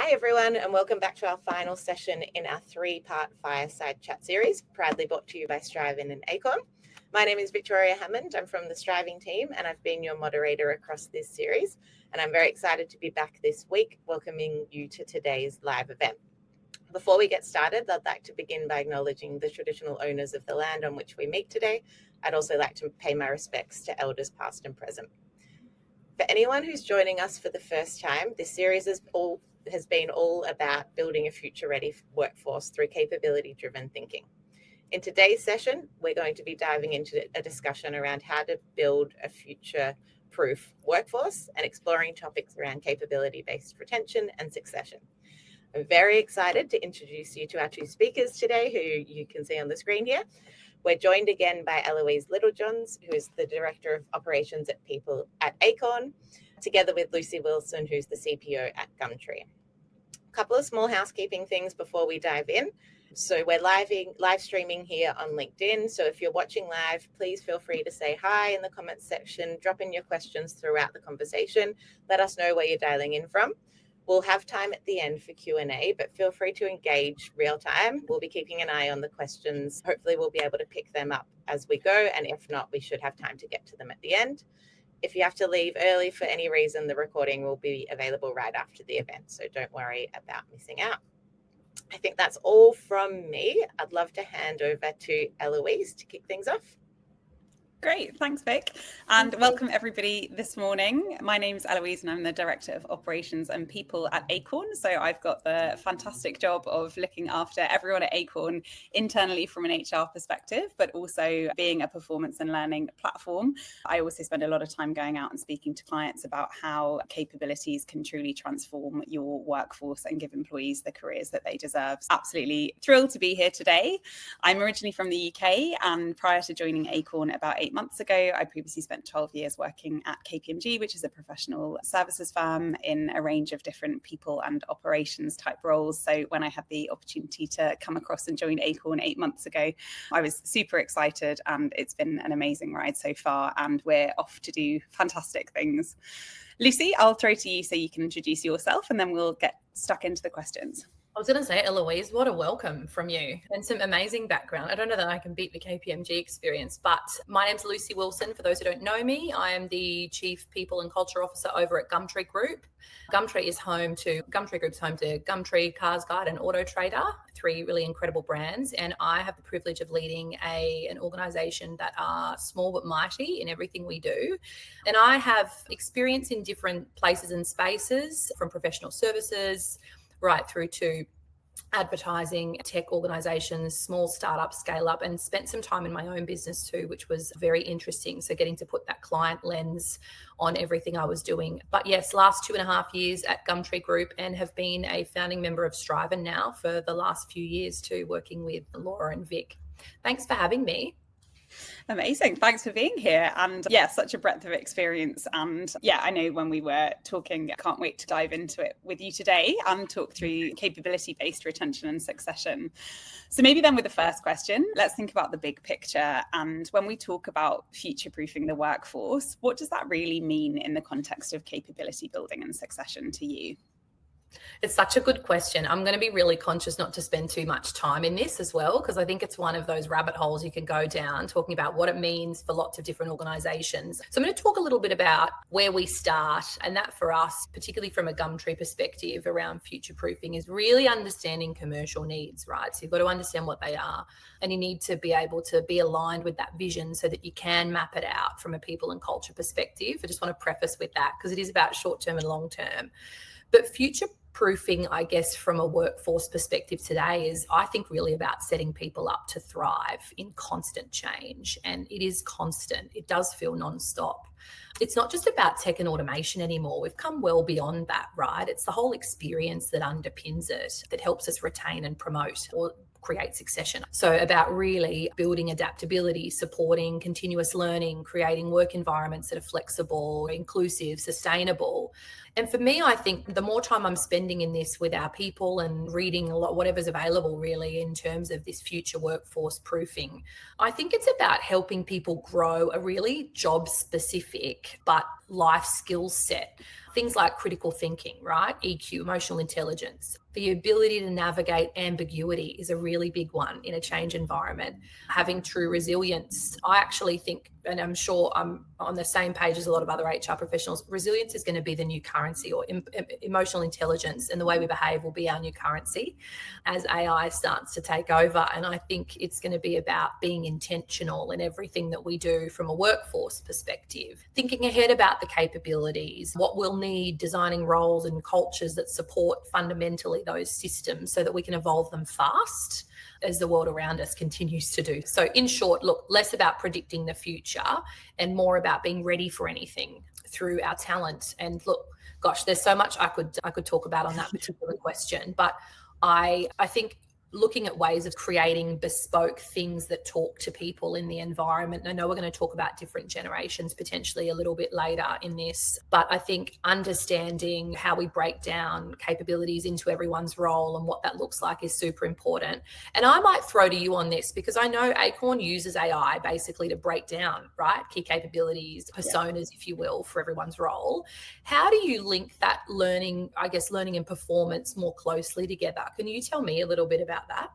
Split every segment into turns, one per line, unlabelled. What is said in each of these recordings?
Hi everyone, and welcome back to our final session in our three-part fireside chat series, proudly brought to you by Strivin and Acorn. My name is Victoria Hammond. I'm from the Striving team, and I've been your moderator across this series. And I'm very excited to be back this week, welcoming you to today's live event. Before we get started, I'd like to begin by acknowledging the traditional owners of the land on which we meet today. I'd also like to pay my respects to elders past and present. For anyone who's joining us for the first time, this series has been all about building a future-ready workforce through capability-driven thinking. In today's session, we're going to be diving into a discussion around how to build a future-proof workforce and exploring topics around capability-based retention and succession. I'm very excited to introduce you to our two speakers today, who you can see on the screen here. We're joined again by Eloise Littlejohns, who is the Director of Operations at People at Acorn, together with Lucy Wilson, who's the CPO at Gumtree. A couple of small housekeeping things before we dive in. So we're live streaming here on LinkedIn. So if you're watching live, please feel free to say hi in the comments section, drop in your questions throughout the conversation. Let us know where you're dialing in from. We'll have time at the end for Q&A, but feel free to engage real time. We'll be keeping an eye on the questions. Hopefully we'll be able to pick them up as we go. And if not, we should have time to get to them at the end. If you have to leave early for any reason, the recording will be available right after the event. So don't worry about missing out. I think that's all from me. I'd love to hand over to Eloise to kick things off.
Great, thanks Vic, and welcome everybody this morning. My name's Eloise and I'm the Director of Operations and People at Acorn. So I've got the fantastic job of looking after everyone at Acorn internally from an HR perspective, but also being a performance and learning platform. I also spend a lot of time going out and speaking to clients about how capabilities can truly transform your workforce and give employees the careers that they deserve. Absolutely thrilled to be here today. I'm originally from the UK, and prior to joining Acorn about 8 months ago, I previously spent 12 years working at KPMG, which is a professional services firm in a range of different people and operations type roles. So when I had the opportunity to come across and join Acorn 8 months ago, I was super excited, and it's been an amazing ride so far, and we're off to do fantastic things. Lucy, I'll throw to you so you can introduce yourself, and then we'll get stuck into the questions.
I was going to say, Eloise, what a welcome from you, and some amazing background. I don't know that I can beat the KPMG experience, but my name's Lucy Wilson. For those who don't know me, I am the Chief People and Culture Officer over at Gumtree Group. Gumtree Group's home to Gumtree, Cars Guide and Auto Trader, three really incredible brands. And I have the privilege of leading an organisation that are small but mighty in everything we do. And I have experience in different places and spaces, from professional services right through to advertising, tech organizations, small startups, scale up, and spent some time in my own business too, which was very interesting. So getting to put that client lens on everything I was doing. But yes, last 2.5 years at Gumtree Group, and have been a founding member of Strivin now for the last few years too, working with Laura and Vic. Thanks for having me.
Amazing. Thanks for being here. And yeah, such a breadth of experience. And yeah, I know when we were talking, I can't wait to dive into it with you today and talk through capability-based retention and succession. So maybe then with the first question, let's think about the big picture. And when we talk about future-proofing the workforce, what does that really mean in the context of capability building and succession to you?
It's such a good question. I'm going to be really conscious not to spend too much time in this as well, because I think it's one of those rabbit holes you can go down talking about what it means for lots of different organizations. So I'm going to talk a little bit about where we start, and that for us, particularly from a Gumtree perspective around future-proofing, is really understanding commercial needs, right? So you've got to understand what they are, and you need to be able to be aligned with that vision so that you can map it out from a people and culture perspective. I just want to preface with that, because it is about short-term and long-term. But future-proofing, I guess, from a workforce perspective today is, I think, really about setting people up to thrive in constant change. And it is constant. It does feel non-stop. It's not just about tech and automation anymore. We've come well beyond that, right? It's the whole experience that underpins it, that helps us retain and promote or create succession. So about really building adaptability, supporting continuous learning, creating work environments that are flexible, inclusive, sustainable. And for me, I think the more time I'm spending in this with our people and reading a lot, whatever's available really in terms of this future workforce proofing, I think it's about helping people grow a really job specific but life skill set things like critical thinking, right? EQ, emotional intelligence. The ability to navigate ambiguity is a really big one in a change environment. Having true resilience. I actually think, and I'm sure I'm on the same page as a lot of other HR professionals, resilience is going to be the new currency, or emotional intelligence and the way we behave will be our new currency as AI starts to take over. And I think it's going to be about being intentional in everything that we do from a workforce perspective, thinking ahead about the capabilities, what we'll need, designing roles and cultures that support fundamentally those systems so that we can evolve them fast as the world around us continues to do. So in short, look, less about predicting the future and more about being ready for anything through our talent. And look, gosh, there's so much I could talk about on that particular question, but I think looking at ways of creating bespoke things that talk to people in the environment. And I know we're going to talk about different generations potentially a little bit later in this, but I think understanding how we break down capabilities into everyone's role and what that looks like is super important. And I might throw to you on this because I know Acorn uses AI basically to break down, right, key capabilities, personas, if you will, for everyone's role. How do you link that learning and performance more closely together? Can you tell me a little bit about that?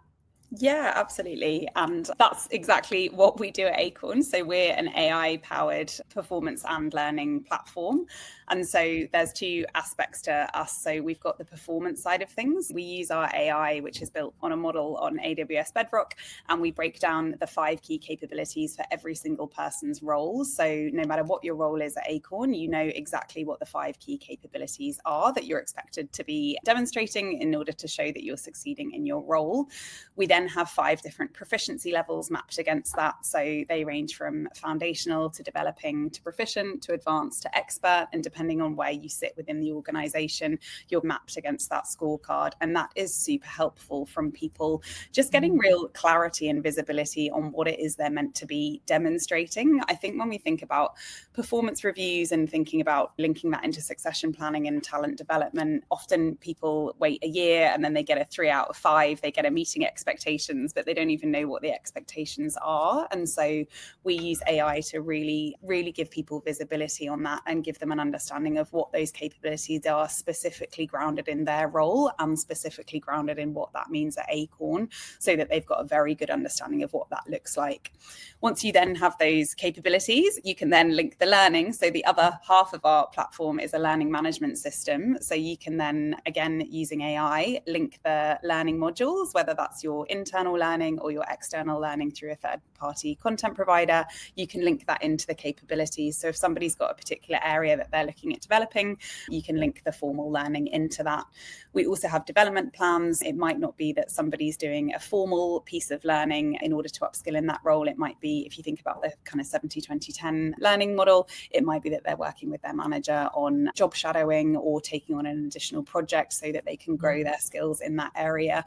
Yeah, absolutely. And that's exactly what we do at Acorn. So we're an AI-powered performance and learning platform. And so there's two aspects to us. So we've got the performance side of things. We use our AI, which is built on a model on AWS Bedrock, and we break down the 5 key capabilities for every single person's role. So no matter what your role is at Acorn, you know exactly what the 5 key capabilities are that you're expected to be demonstrating in order to show that you're succeeding in your role. We then have 5 different proficiency levels mapped against that. So they range from foundational to developing to proficient to advanced to expert. And depending on where you sit within the organization, you're mapped against that scorecard. And that is super helpful from people just getting real clarity and visibility on what it is they're meant to be demonstrating. I think when we think about performance reviews and thinking about linking that into succession planning and talent development, often people wait a year and then they get a 3 out of 5, they get a meeting expectation, but they don't even know what the expectations are. And so we use AI to really give people visibility on that and give them an understanding of what those capabilities are, specifically grounded in their role and specifically grounded in what that means at Acorn, so that they've got a very good understanding of what that looks like. Once you then have those capabilities, you can then link the learning. So the other half of our platform is a learning management system. So you can then, again, using AI, link the learning modules, whether that's your internal learning or your external learning through a third-party content provider. You can link that into the capabilities. So if somebody's got a particular area that they're looking at developing, you can link the formal learning into that. We also have development plans. It might not be that somebody's doing a formal piece of learning in order to upskill in that role. It might be, if you think about the kind of 70-20-10 learning model, it might be that they're working with their manager on job shadowing or taking on an additional project so that they can grow their skills in that area.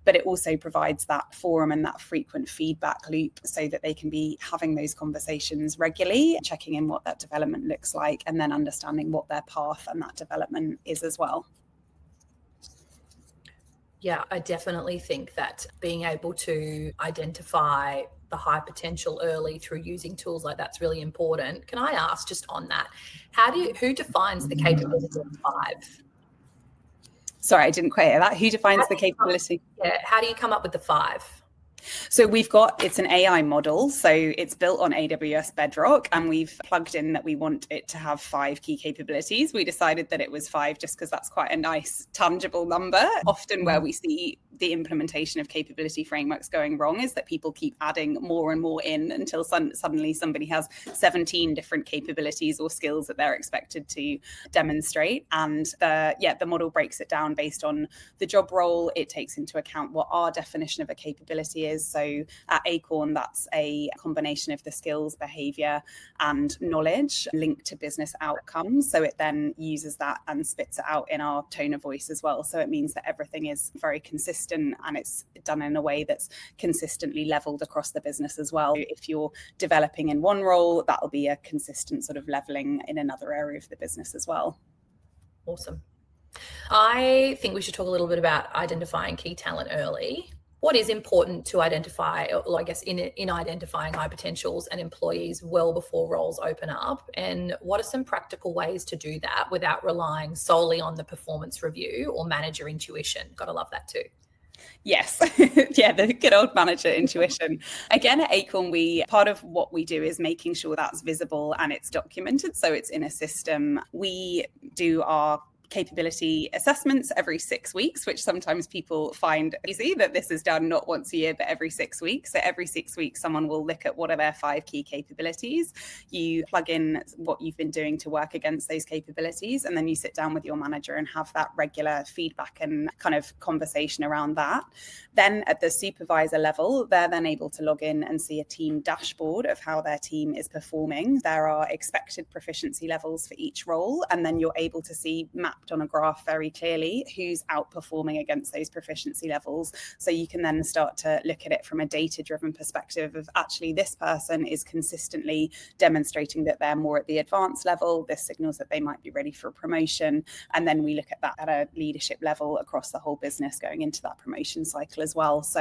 But it also provides that forum and that frequent feedback loop so that they can be having those conversations regularly, checking in what that development looks like, and then understanding what their path and that development is as well.
Yeah, I definitely think that being able to identify the high potential early through using tools like that's really important. Can I ask, just on that, who defines the capability of 5?
Sorry, I didn't quite hear that. Who defines the capability?
Yeah, how do you come up with the 5?
So it's an AI model. So it's built on AWS Bedrock, and we've plugged in that we want it to have 5 key capabilities. We decided that it was 5 just because that's quite a nice, tangible number. Often where we see the implementation of capability frameworks going wrong is that people keep adding more and more in until suddenly somebody has 17 different capabilities or skills that they're expected to demonstrate. And the model breaks it down based on the job role. It takes into account what our definition of a capability is. So at Acorn, that's a combination of the skills, behavior, and knowledge linked to business outcomes. So it then uses that and spits it out in our tone of voice as well. So it means that everything is very consistent and it's done in a way that's consistently leveled across the business as well. If you're developing in one role, that'll be a consistent sort of leveling in another area of the business as well.
Awesome. I think we should talk a little bit about identifying key talent early. What is important to identify, or I guess in identifying high potentials and employees well before roles open up? And what are some practical ways to do that without relying solely on the performance review or manager intuition? Gotta love that too.
Yes. Yeah, the good old manager intuition. Again, at Acorn, part of what we do is making sure that's visible and it's documented. So it's in a system. We do our capability assessments every 6 weeks, which sometimes people find easy that this is done not once a year, but every 6 weeks. So every 6 weeks, someone will look at what are their 5 key capabilities. You plug in what you've been doing to work against those capabilities, and then you sit down with your manager and have that regular feedback and kind of conversation around that. Then at the supervisor level, they're then able to log in and see a team dashboard of how their team is performing. There are expected proficiency levels for each role, and then you're able to see mapped on a graph very clearly who's outperforming against those proficiency levels. So you can then start to look at it from a data-driven perspective of actually this person is consistently demonstrating that they're more at the advanced level. This signals that they might be ready for a promotion. And then we look at that at a leadership level across the whole business going into that promotion cycle as well. So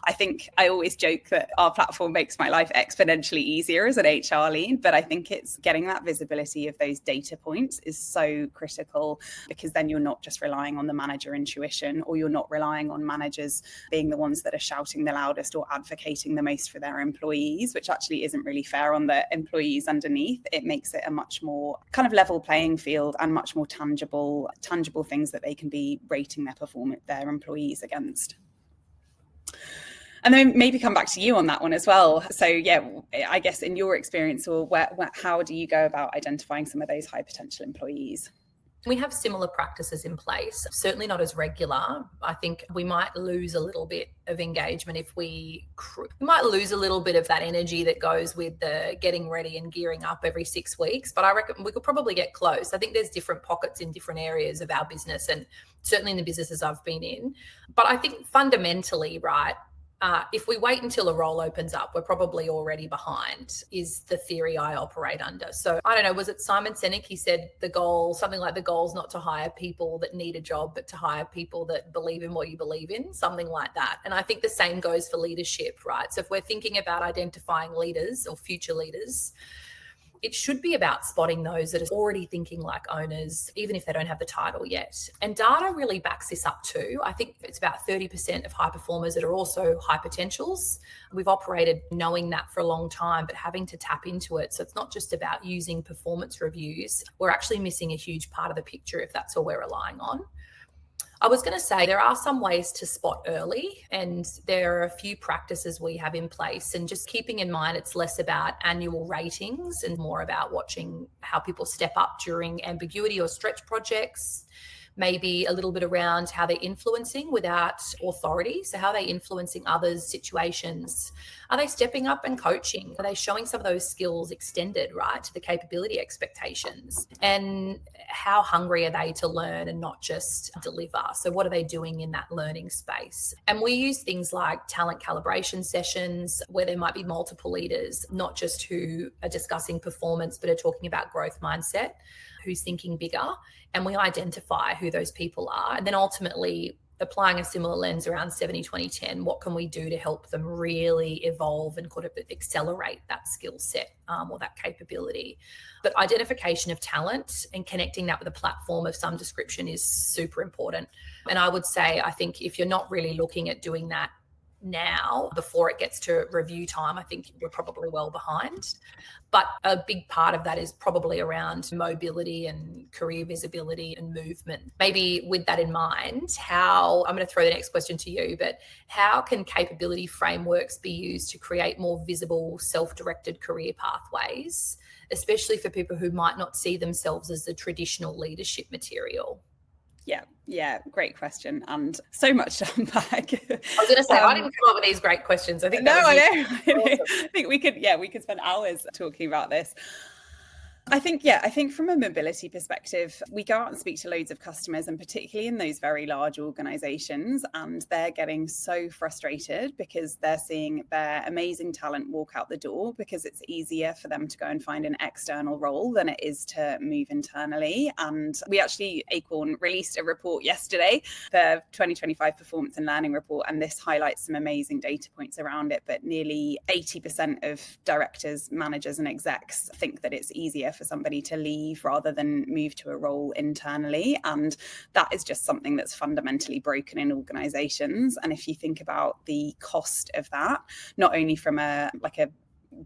I think I always joke that our platform makes my life exponentially easier as an HR lead, but I think it's getting that visibility of those data points is so critical, because then you're not just relying on the manager intuition, or you're not relying on managers being the ones that are shouting the loudest or advocating the most for their employees, which actually isn't really fair on the employees underneath. It makes it a much more kind of level playing field and much more tangible things that they can be rating their employees against. And then maybe come back to you on that one as well. So yeah, I guess in your experience, or how do you go about identifying some of those high potential employees?
We have similar practices in place, certainly not as regular. I think we might lose a little bit of engagement if we might lose a little bit of that energy that goes with the getting ready and gearing up every 6 weeks. But I reckon we could probably get close. I think there's different pockets in different areas of our business, and certainly in the businesses I've been in. But I think fundamentally, right, if we wait until a role opens up, we're probably already behind, is the theory I operate under. So I don't know, was it Simon Sinek? He said the goal's not to hire people that need a job, but to hire people that believe in what you believe in, something like that. And I think the same goes for leadership, right? So if we're thinking about identifying leaders or future leaders, it should be about spotting those that are already thinking like owners, even if they don't have the title yet. And data really backs this up too. I think it's about 30% of high performers that are also high potentials. We've operated knowing that for a long time, but having to tap into it. So it's not just about using performance reviews. We're actually missing a huge part of the picture if that's all we're relying on. I was going to say there are some ways to spot early, and there are a few practices we have in place, and just keeping in mind it's less about annual ratings and more about watching how people step up during ambiguity or stretch projects. Maybe a little bit around how they're influencing without authority. So how are they influencing others' situations? Are they stepping up and coaching? Are they showing some of those skills extended, right, to the capability expectations? And how hungry are they to learn and not just deliver? So what are they doing in that learning space? And we use things like talent calibration sessions where there might be multiple leaders, not just who are discussing performance, but are talking about growth mindset, who's thinking bigger, and we identify who those people are. And then ultimately applying a similar lens around 70-20-10, what can we do to help them really evolve and kind of accelerate that skill set or that capability? But identification of talent and connecting that with a platform of some description is super important. And I would say, I think if you're not really looking at doing that now before it gets to review time, I think we're probably well behind. But a big part of that is probably around mobility and career visibility and movement. Maybe with that in mind, I'm going to throw the next question to you, but how can capability frameworks be used to create more visible, self-directed career pathways, especially for people who might not see themselves as the traditional leadership material?
Yeah, great question, and so much to unpack.
I was going to say, I didn't come up with these great questions. I think
I know. I think we could spend hours talking about this. I think from a mobility perspective, we go out and speak to loads of customers, and particularly in those very large organizations, and they're getting so frustrated because they're seeing their amazing talent walk out the door because it's easier for them to go and find an external role than it is to move internally. And we actually, Acorn, released a report yesterday, the 2025 Performance and Learning Report, and this highlights some amazing data points around it. But nearly 80% of directors, managers and execs think that it's easier for somebody to leave rather than move to a role internally. And that is just something that's fundamentally broken in organizations. And if you think about the cost of that, not only from a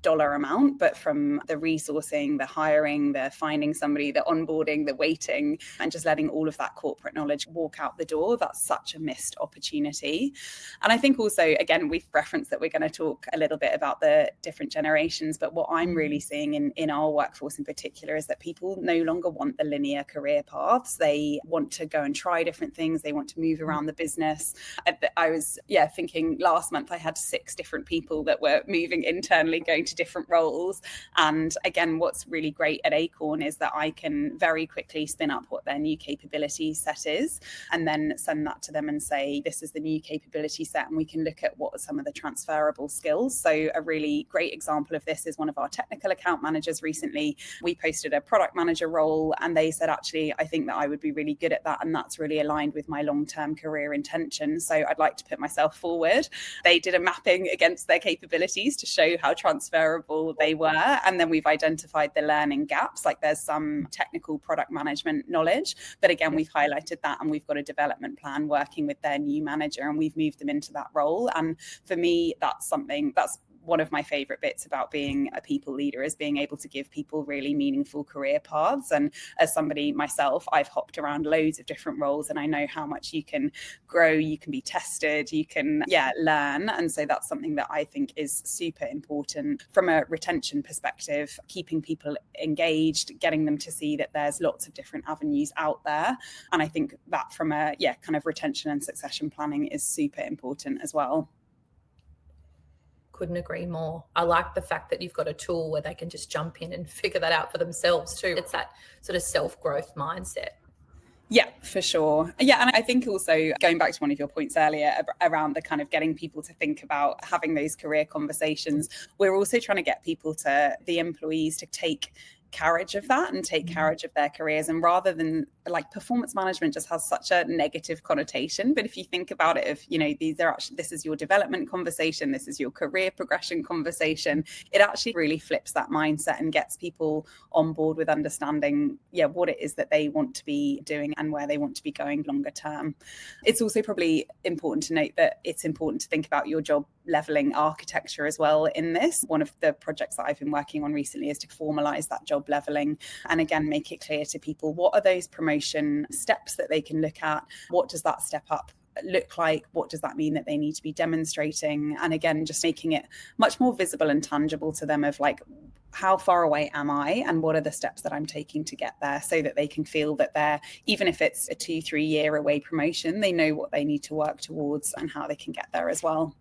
dollar amount, but from the resourcing, the hiring, the finding somebody, the onboarding, the waiting, and just letting all of that corporate knowledge walk out the door, that's such a missed opportunity. And I think also, again, we've referenced that we're going to talk a little bit about the different generations, but what I'm really seeing in our workforce in particular is that people no longer want the linear career paths. They want to go and try different things. They want to move around the business. I was thinking last month I had 6 different people that were moving internally, going to different roles. And again, what's really great at Acorn is that I can very quickly spin up what their new capability set is and then send that to them and say, this is the new capability set, and we can look at what are some of the transferable skills. So a really great example of this is one of our technical account managers recently. We posted a product manager role and they said, actually, I think that I would be really good at that, and that's really aligned with my long-term career intention. So I'd like to put myself forward. They did a mapping against their capabilities to show how transferable they were. And then we've identified the learning gaps, like there's some technical product management knowledge, but again, we've highlighted that and we've got a development plan working with their new manager and we've moved them into that role. And for me, that's one of my favorite bits about being a people leader, is being able to give people really meaningful career paths. And as somebody myself, I've hopped around loads of different roles and I know how much you can grow, you can be tested, you can learn. And so that's something that I think is super important from a retention perspective, keeping people engaged, getting them to see that there's lots of different avenues out there. And I think that from a kind of retention and succession planning is super important as well.
Couldn't agree more. I like the fact that you've got a tool where they can just jump in and figure that out for themselves too. It's that sort of self-growth mindset.
Yeah, for sure. Yeah, and I think also going back to one of your points earlier around the kind of getting people to think about having those career conversations, we're also trying to get the employees to take carriage of that and take carriage of their careers. And rather than performance management just has such a negative connotation, but if you think about it, this is your development conversation, this is your career progression conversation, it actually really flips that mindset and gets people on board with understanding what it is that they want to be doing and where they want to be going longer term. It's also probably important to note that it's important to think about your job leveling architecture as well in this. One of the projects that I've been working on recently is to formalize that job leveling and again make it clear to people what are those promotion steps that they can look at, what does that step up look like, what does that mean that they need to be demonstrating, and again just making it much more visible and tangible to them of how far away am I and what are the steps that I'm taking to get there, so that they can feel that they're, even if it's a 2-3 year away promotion, they know what they need to work towards and how they can get there as well.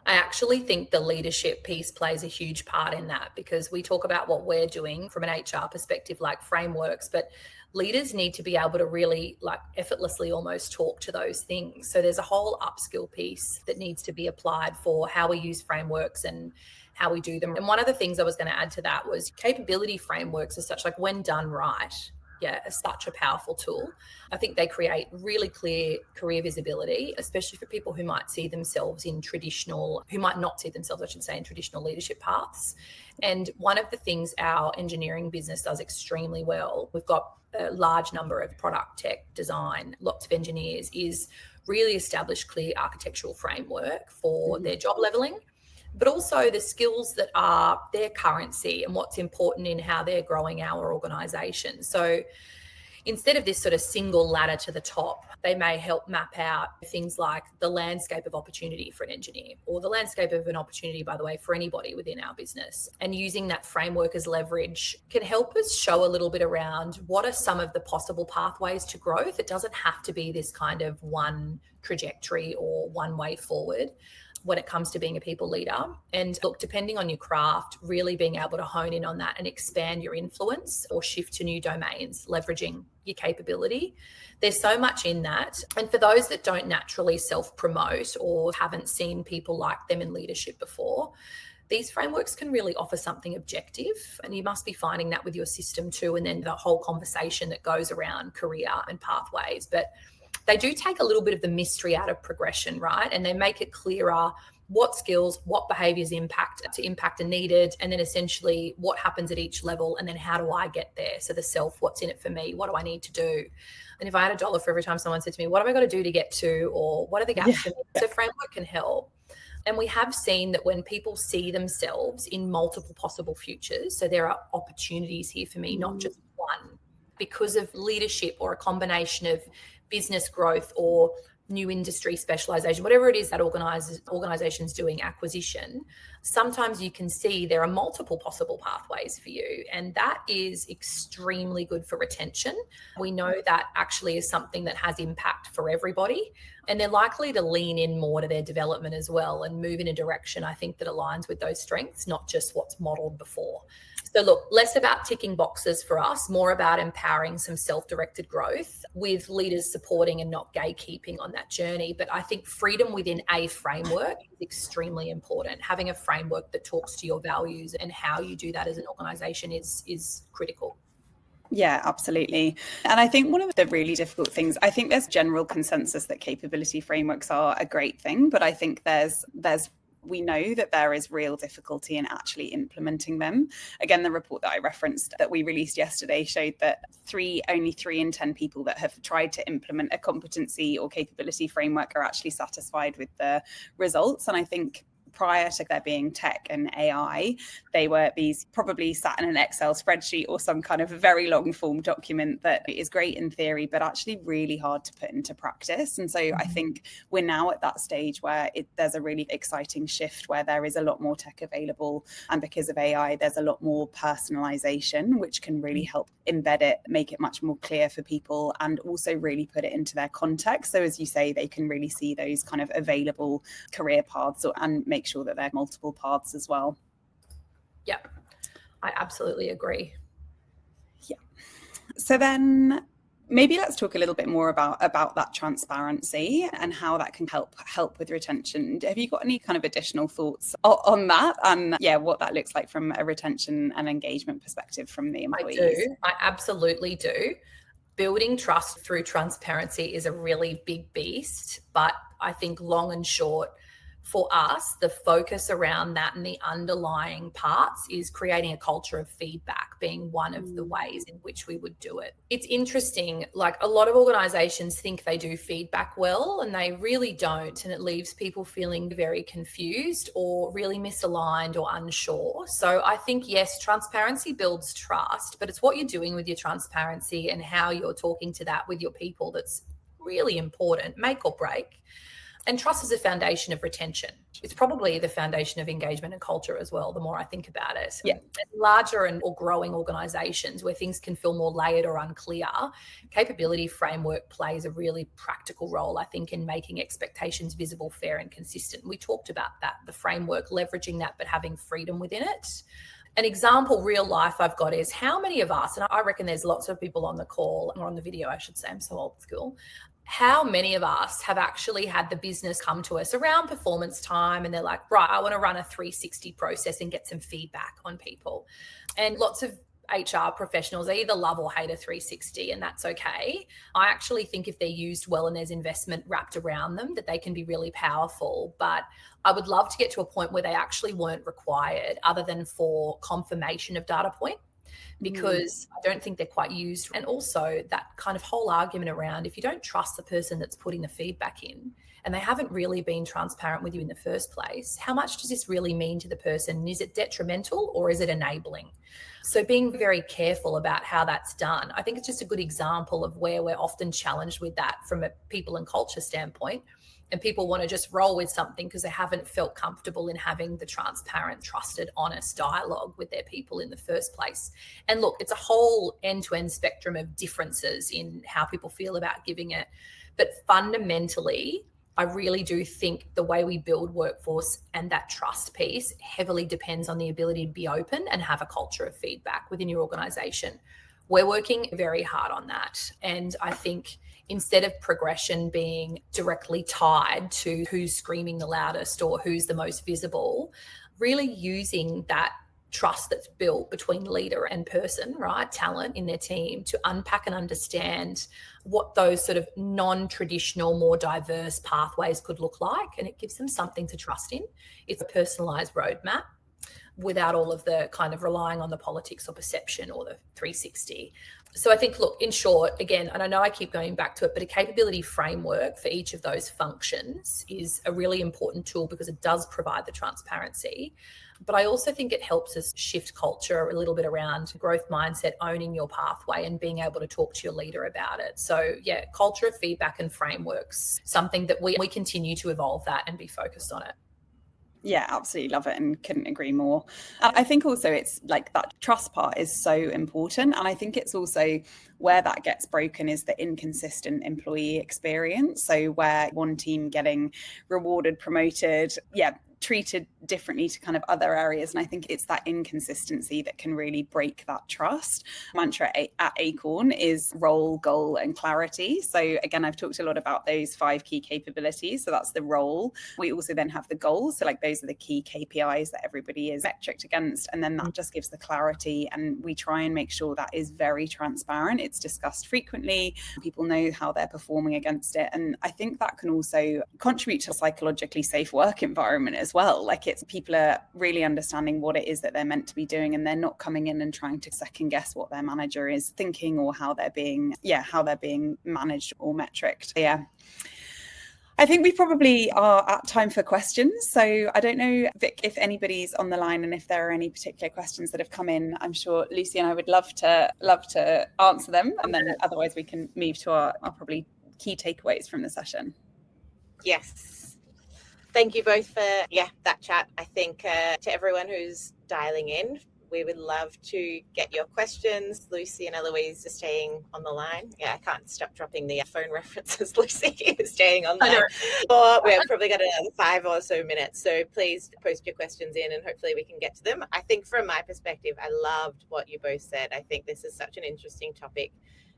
I actually think the leadership piece plays a huge part in that, because we talk about what we're doing from an HR perspective, like frameworks, but leaders need to be able to really effortlessly almost talk to those things. So there's a whole upskill piece that needs to be applied for how we use frameworks and how we do them. And one of the things I was going to add to that was capability frameworks as such, when done right, are such a powerful tool. I think they create really clear career visibility, especially for people who might not see themselves in traditional leadership paths. And one of the things our engineering business does extremely well, we've got a large number of product, tech, design, lots of engineers, is really establish clear architectural framework for their job leveling, but also the skills that are their currency and what's important in how they're growing our organisation. So instead of this sort of single ladder to the top, they may help map out things like the landscape of opportunity for an engineer, or the landscape of an opportunity, by the way, for anybody within our business. And using that framework as leverage can help us show a little bit around what are some of the possible pathways to growth. It doesn't have to be this kind of one trajectory or one way forward. when it comes to being a people leader. And look, depending on your craft, really being able to hone in on that and expand your influence or shift to new domains, leveraging your capability. There's so much in that. And for those that don't naturally self-promote or haven't seen people like them in leadership before, these frameworks can really offer something objective, and you must be finding that with your system too, and then the whole conversation that goes around career and pathways. But they do take a little bit of the mystery out of progression, right? And they make it clearer what skills, what behaviors impact are needed, and then essentially what happens at each level, and then how do I get there? So the self, what's in it for me? What do I need to do? And if I had $1 for every time someone said to me, what have I got to do to get to, or what are the gaps for me? So framework can help. And we have seen that when people see themselves in multiple possible futures, so there are opportunities here for me, not just one, because of leadership or a combination of business growth or new industry specialization, whatever it is that organization's doing, acquisition, sometimes you can see there are multiple possible pathways for you. And that is extremely good for retention. We know that actually is something that has impact for everybody. And they're likely to lean in more to their development as well and move in a direction, I think, that aligns with those strengths, not just what's modeled before. So look, less about ticking boxes for us, more about empowering some self-directed growth with leaders supporting and not gatekeeping on that journey. But I think freedom within a framework is extremely important. Having a framework that talks to your values and how you do that as an organization is critical.
Yeah, absolutely. And I think one of the really difficult things, I think there's general consensus that capability frameworks are a great thing, but I think we know that there is real difficulty in actually implementing them. Again, the report that I referenced that we released yesterday showed that only 3 in 10 people that have tried to implement a competency or capability framework are actually satisfied with the results. And I think prior to there being tech and AI, they were probably sat in an Excel spreadsheet or some kind of very long form document that is great in theory, but actually really hard to put into practice. And so I think we're now at that stage where there's a really exciting shift where there is a lot more tech available. And because of AI, there's a lot more personalization, which can really help embed it, make it much more clear for people, and also really put it into their context. So as you say, they can really see those kind of available career paths and make sure that there are multiple paths as well.
Yeah, I absolutely agree.
Yeah. So then maybe let's talk a little bit more about that transparency and how that can help with retention. Have you got any kind of additional thoughts on that, and what that looks like from a retention and engagement perspective from the employees?
I absolutely do. Building trust through transparency is a really big beast, but I think long and short, for us, the focus around that and the underlying parts is creating a culture of feedback being one of the ways in which we would do it. It's interesting, like a lot of organizations think they do feedback well, and they really don't. And it leaves people feeling very confused or really misaligned or unsure. So I think, yes, transparency builds trust, but it's what you're doing with your transparency and how you're talking to that with your people that's really important, make or break. And trust is a foundation of retention. It's probably the foundation of engagement and culture as well, the more I think about it.
Yeah.
Larger or growing organizations where things can feel more layered or unclear, capability framework plays a really practical role, I think, in making expectations visible, fair, and consistent. We talked about that, the framework, leveraging that, but having freedom within it. An example, real life I've got is how many of us, and I reckon there's lots of people on the call, or on the video, I should say, I'm so old school, how many of us have actually had the business come to us around performance time and they're like, right, I want to run a 360 process and get some feedback on people. And lots of HR professionals, they either love or hate a 360, and that's okay. I actually think if they're used well and there's investment wrapped around them, that they can be really powerful. But I would love to get to a point where they actually weren't required other than for confirmation of data point, because I don't think they're quite used. And also that kind of whole argument around, if you don't trust the person that's putting the feedback in and they haven't really been transparent with you in the first place, how much does this really mean to the person? Is it detrimental or is it enabling? So being very careful about how that's done. I think it's just a good example of where we're often challenged with that from a people and culture standpoint. And people want to just roll with something because they haven't felt comfortable in having the transparent, trusted, honest dialogue with their people in the first place. And look, it's a whole end-to-end spectrum of differences in how people feel about giving it. But fundamentally, I really do think the way we build workforce and that trust piece heavily depends on the ability to be open and have a culture of feedback within your organization. We're working very hard on that. And I think instead of progression being directly tied to who's screaming the loudest or who's the most visible, really using that trust that's built between leader and person, right, talent in their team, to unpack and understand what those sort of non-traditional, more diverse pathways could look like. And it gives them something to trust in. It's a personalized roadmap without all of the kind of relying on the politics or perception or the 360. So I think, look, in short, again, and I know I keep going back to it, but a capability framework for each of those functions is a really important tool because it does provide the transparency. But I also think it helps us shift culture a little bit around growth mindset, owning your pathway and being able to talk to your leader about it. So yeah, culture of feedback and frameworks, something that we continue to evolve that and be focused on it.
Yeah, absolutely love it and couldn't agree more. And I think also it's like that trust part is so important. And I think it's also where that gets broken is the inconsistent employee experience. So where one team getting rewarded, promoted, treated differently to kind of other areas. And I think it's that inconsistency that can really break that trust. Mantra at Acorn is role, goal, and clarity. So again, I've talked a lot about those 5 key capabilities. So that's the role. We also then have the goals. So like those are the key KPIs that everybody is metriced against. And then that just gives the clarity. And we try and make sure that is very transparent. It's discussed frequently. People know how they're performing against it. And I think that can also contribute to a psychologically safe work environment as well. Like it's people are really understanding what it is that they're meant to be doing, and they're not coming in and trying to second guess what their manager is thinking or how they're being managed or metriced. Yeah. I think we probably are at time for questions. So I don't know, Vic, if anybody's on the line and if there are any particular questions that have come in. I'm sure Lucy and I would love to answer them, and then otherwise we can move to our probably key takeaways from the session.
Yes. Thank you both for that chat. I think to everyone who's dialing in, we would love to get your questions. Lucy and Eloise are staying on the line. Yeah, I can't stop dropping the phone references. Lucy is staying on the line. Or we've probably got another 5 or so minutes. So please post your questions in and hopefully we can get to them. I think from my perspective, I loved what you both said. I think this is such an interesting topic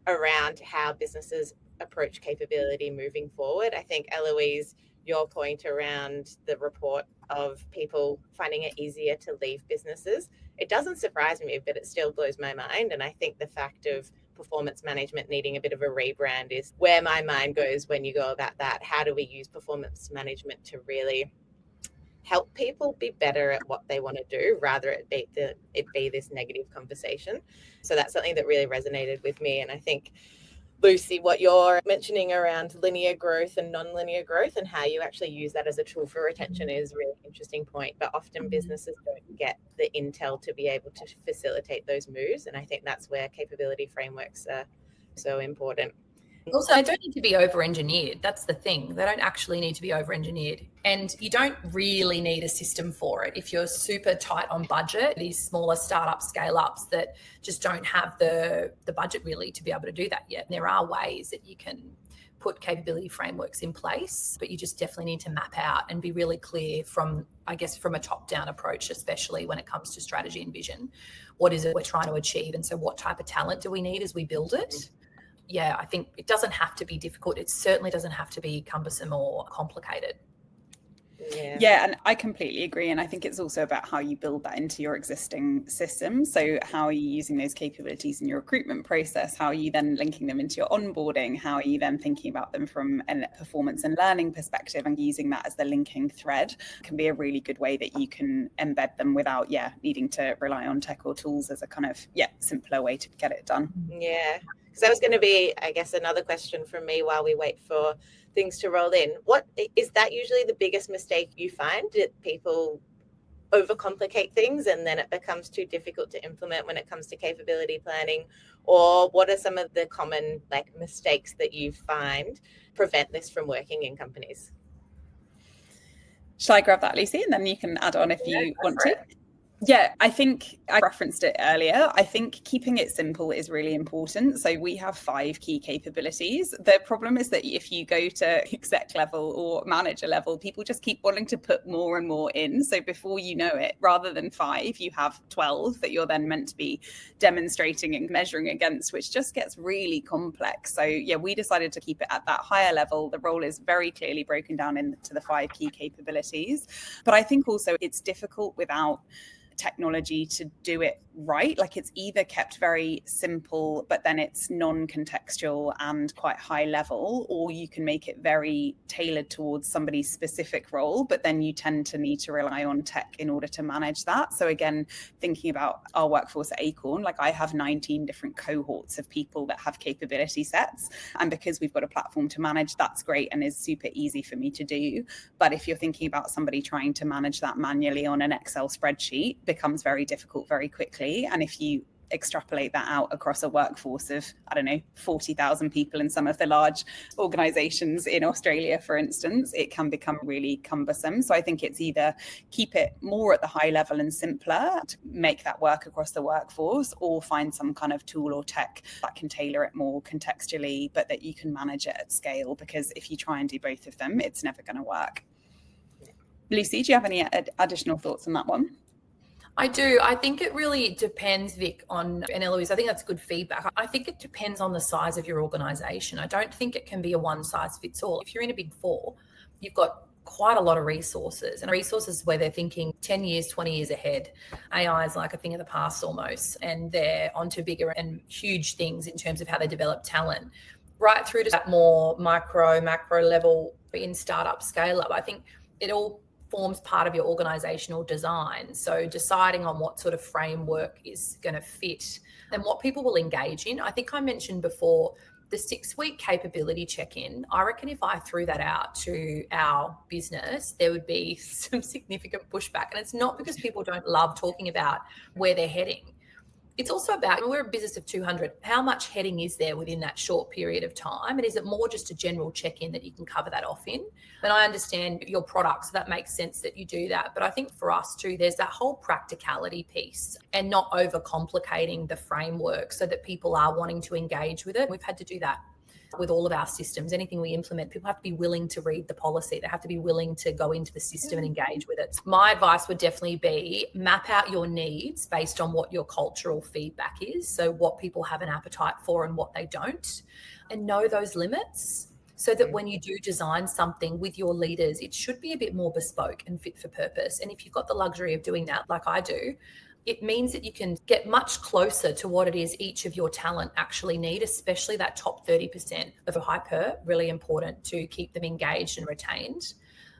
around how businesses approach capability moving forward. I think, Eloise, your point around the report of people finding it easier to leave businesses, it doesn't surprise me, but it still blows my mind. And I think the fact of performance management needing a bit of a rebrand is where my mind goes when you go about that. How do we use performance management to really help people be better at what they want to do, rather it be this negative conversation? So that's something that really resonated with me. And I think, Lucy, what you're mentioning around linear growth and non-linear growth and how you actually use that as a tool for retention is a really interesting point. But often businesses don't get the intel to be able to facilitate those moves. And I think that's where capability frameworks are so important.
Also, they don't need to be over-engineered. That's the thing. They don't actually need to be over-engineered. And you don't really need a system for it. If you're super tight on budget, these smaller startup scale-ups that just don't have the budget really to be able to do that yet. And there are ways that you can put capability frameworks in place, but you just definitely need to map out and be really clear from a top-down approach, especially when it comes to strategy and vision. What is it we're trying to achieve? And so what type of talent do we need as we build it? Yeah, I think it doesn't have to be difficult. It certainly doesn't have to be cumbersome or complicated.
Yeah, and I completely agree. And I think it's also about how you build that into your existing system. So how are you using those capabilities in your recruitment process? How are you then linking them into your onboarding? How are you then thinking about them from a performance and learning perspective, and using that as the linking thread can be a really good way that you can embed them without needing to rely on tech or tools as a kind of simpler way to get it done.
Yeah. So that was going to be, I guess, another question from me while we wait for things to roll in. What is that usually the biggest mistake you find, that people overcomplicate things and then it becomes too difficult to implement when it comes to capability planning? Or what are some of the common mistakes that you find prevent this from working in companies?
Shall I grab that, Lucy? And then you can add on if you want to. Yeah, I think I referenced it earlier. I think keeping it simple is really important. So we have 5 key capabilities. The problem is that if you go to exec level or manager level, people just keep wanting to put more and more in. So before you know it, rather than 5, you have 12 that you're then meant to be demonstrating and measuring against, which just gets really complex. So yeah, we decided to keep it at that higher level. The role is very clearly broken down into the 5 key capabilities. But I think also it's difficult without technology to do it right. Like it's either kept very simple, but then it's non-contextual and quite high level, or you can make it very tailored towards somebody's specific role, but then you tend to need to rely on tech in order to manage that. So again, thinking about our workforce at Acorn, like I have 19 different cohorts of people that have capability sets. And because we've got a platform to manage, that's great and is super easy for me to do. But if you're thinking about somebody trying to manage that manually on an Excel spreadsheet, becomes very difficult very quickly. And if you extrapolate that out across a workforce of, 40,000 people in some of the large organizations in Australia, for instance, it can become really cumbersome. So I think it's either keep it more at the high level and simpler to make that work across the workforce, or find some kind of tool or tech that can tailor it more contextually, but that you can manage it at scale. Because if you try and do both of them, it's never going to work. Lucy, do you have any additional thoughts on that one?
I do. I think it really depends, Vic, and Eloise, I think that's good feedback. I think it depends on the size of your organisation. I don't think it can be a one size fits all. If you're in a big 4, you've got quite a lot of resources, and resources where they're thinking 10 years, 20 years ahead. AI is like a thing of the past almost, and they're onto bigger and huge things in terms of how they develop talent, right through to that more macro level in startup scale up. I think it all forms part of your organizational design. So deciding on what sort of framework is going to fit and what people will engage in. I think I mentioned before the 6-week capability check-in. I reckon if I threw that out to our business, there would be some significant pushback. And it's not because people don't love talking about where they're heading. It's also about, we're a business of 200. How much heading is there within that short period of time? And is it more just a general check-in that you can cover that off in? And I understand your product, so that makes sense that you do that. But I think for us too, there's that whole practicality piece and not overcomplicating the framework so that people are wanting to engage with it. We've had to do that with all of our systems. Anything we implement, people have to be willing to read the policy. They have to be willing to go into the system and engage with it. My advice would definitely be map out your needs based on what your cultural feedback is. So what people have an appetite for and what they don't, and know those limits so that when you do design something with your leaders, it should be a bit more bespoke and fit for purpose. And if you've got the luxury of doing that, like I do, it means that you can get much closer to what it is each of your talent actually need, especially that top 30% of a hyper, really important to keep them engaged and retained.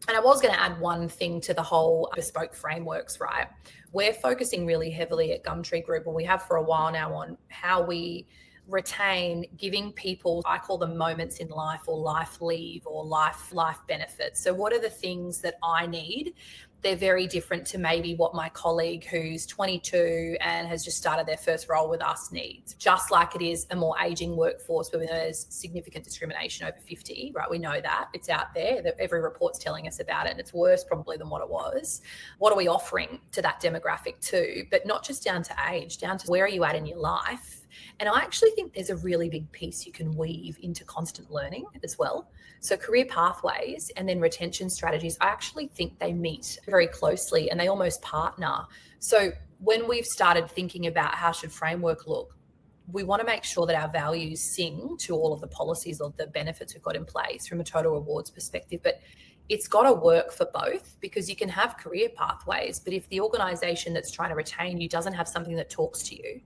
And I was going to add one thing to the whole bespoke frameworks, right? We're focusing really heavily at Gumtree Group, and we have for a while now, on how we retain giving people, I call them moments in life or life leave or life benefits. So what are the things that I need? They're very different to maybe what my colleague who's 22 and has just started their first role with us needs. Just like it is a more aging workforce where there's significant discrimination over 50, right? We know that. It's out there. Every report's telling us about it, and it's worse probably than what it was. What are we offering to that demographic too? But not just down to age, down to where are you at in your life? And I actually think there's a really big piece you can weave into constant learning as well. So career pathways and then retention strategies, I actually think they meet very closely and they almost partner. So when we've started thinking about how should framework look, we want to make sure that our values sing to all of the policies or the benefits we've got in place from a total rewards perspective. But it's got to work for both, because you can have career pathways, but if the organization that's trying to retain you doesn't have something that talks to you,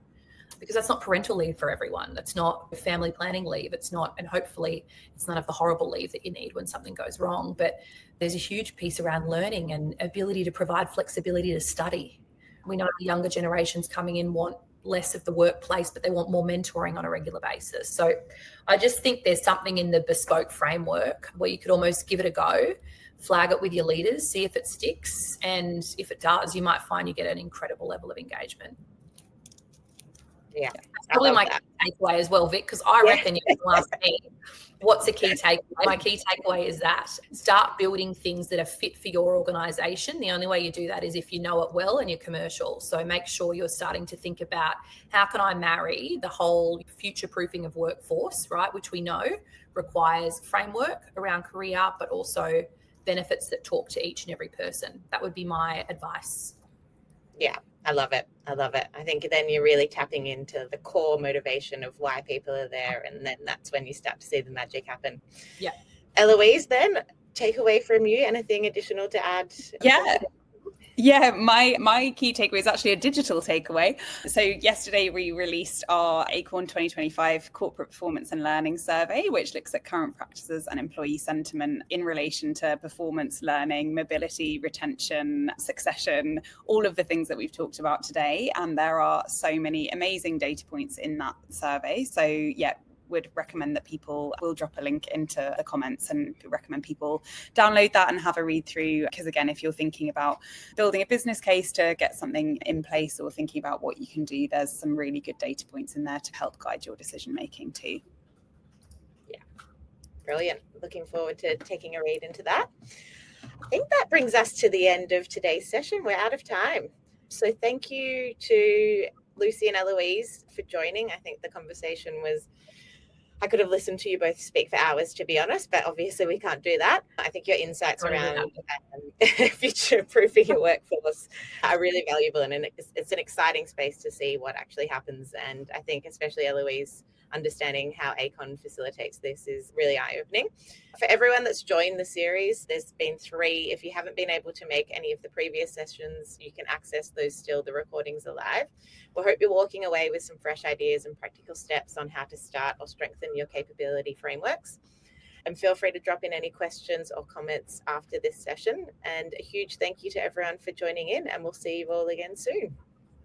because that's not parental leave for everyone. That's not family planning leave. It's not, and hopefully it's none of the horrible leave that you need when something goes wrong. But there's a huge piece around learning and ability to provide flexibility to study. We know the younger generations coming in want less of the workplace, but they want more mentoring on a regular basis. So I just think there's something in the bespoke framework where you could almost give it a go, flag it with your leaders, see if it sticks. And if it does, you might find you get an incredible level of engagement.
Yeah.
That's probably my key takeaway as well, Vic, because I reckon you can ask me, what's a key takeaway? My key takeaway is that start building things that are fit for your organization. The only way you do that is if you know it well and you're commercial. So make sure you're starting to think about, how can I marry the whole future proofing of workforce, right? Which we know requires framework around career, but also benefits that talk to each and every person. That would be my advice.
Yeah, I love it. I love it. I think then you're really tapping into the core motivation of why people are there. And then that's when you start to see the magic happen.
Yeah.
Eloise, then take away from you, anything additional to add?
Yeah, my key takeaway is actually a digital takeaway. So yesterday we released our Acorn 2025 Corporate Performance and Learning Survey, which looks at current practices and employee sentiment in relation to performance, learning, mobility, retention, succession, all of the things that we've talked about today. And there are so many amazing data points in that survey. So yeah, would recommend that people, will drop a link into the comments and recommend people download that and have a read through. Because again, if you're thinking about building a business case to get something in place or thinking about what you can do, there's some really good data points in there to help guide your decision making too.
Yeah, brilliant. Looking forward to taking a read into that. I think that brings us to the end of today's session. We're out of time. So thank you to Lucy and Eloise for joining. I think the conversation was, I could have listened to you both speak for hours, to be honest, but obviously we can't do that. I think your insights around future-proofing your workforce are really valuable, and it's an exciting space to see what actually happens. And I think especially Eloise, understanding how Acorn facilitates this is really eye-opening. For everyone that's joined the series, there's been 3. If you haven't been able to make any of the previous sessions, you can access those still. The recordings are live. We hope you're walking away with some fresh ideas and practical steps on how to start or strengthen your capability frameworks. And feel free to drop in any questions or comments after this session. And a huge thank you to everyone for joining in, and we'll see you all again soon.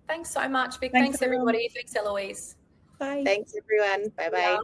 Thanks so much, Vic. Thanks everybody. Thanks, Eloise.
Bye.
Thanks, everyone. Bye-bye.